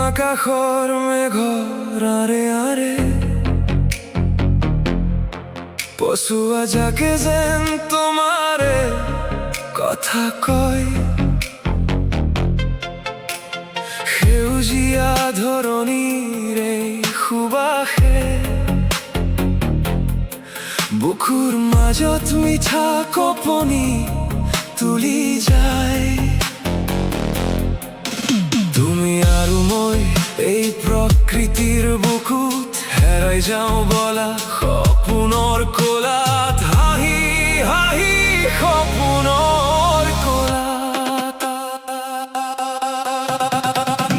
আকাশৰ মেঘৰ আৰে আৰে পচুৱা জাকে যেন তোমাৰে কথা কয় সেউজীয়া ধৰণীৰে সুবাসে বুকুৰ মাজত মিঠা কপনি তুলি যায় তুমি আৰু মই এই প্ৰকৃতিৰ বুকুত হেৰাই যাওঁ বলা সপোনৰ কোলাত হাঁহি হাঁহি সপোনৰ কোলাত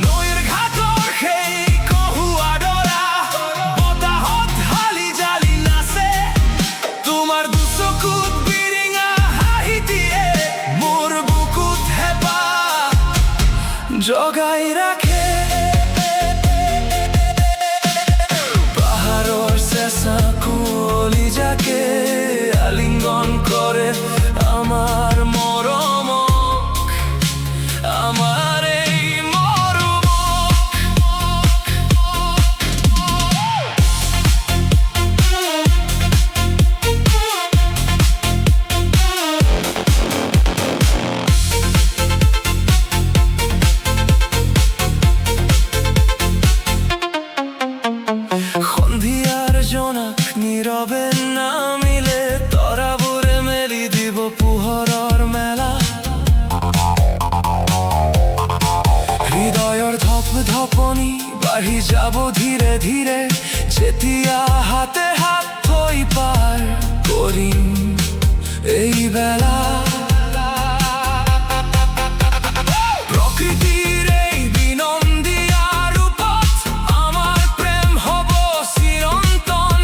নৈৰ ঘাটৰ সেই কহুৱা ডৰা বতাহত হালি জালি নাচে তোমাৰ দুচকুত বিৰিঙা হাঁহি দিয়ে মোৰ বুকুত হেঁপাহ জগাই ৰাখে পাহাৰৰ চেঁচা কুঁৱলী জাকে আলিংগন কৰে আমাৰ মৰমক আমাৰ এই সন্ধিয়াৰ জোনাক নীৰৱে নামিলে তৰাবোৰে মেলি দিব পোহৰৰ মেলা হৃদয়ৰ ধপ ধপনি বাঢ়ি যাব ধীৰে ধীৰে যেতিয়া হাতে হাত থৈ পাৰ কৰিম এই বেলা প্ৰকৃতিৰ এই বিনন্দীয়া ৰূপত আমাৰ প্ৰেম হ'ব চিৰন্তন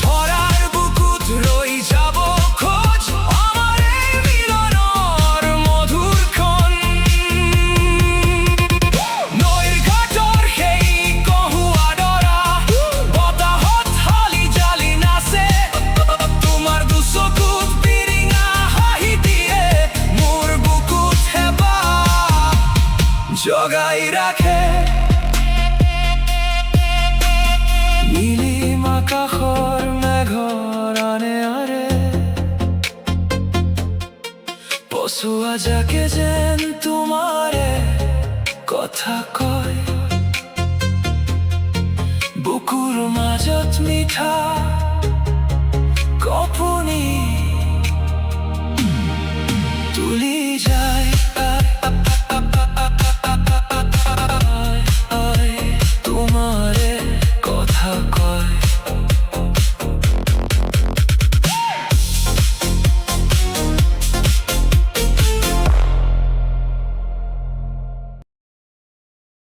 ধৰাৰ বুকুত ৰৈ যাব খোজ আমাৰ এই মিলনৰ মধুৰ ক্ষণ নৈৰ ঘাটৰ সেই কহুৱা ডৰা বতাহত হালি জালি নাচে তোমাৰ দুচকুত বিৰিঙা হাঁহি দিয়ে মোৰ বুকুত হেঁপাহ জগাই ৰাখে নীলিম আকাশৰ মেঘৰ আনে আৰে পচুৱা জাকে যেন তোমাৰে কথা কয় বুকুৰ মাজত মিঠা কপনি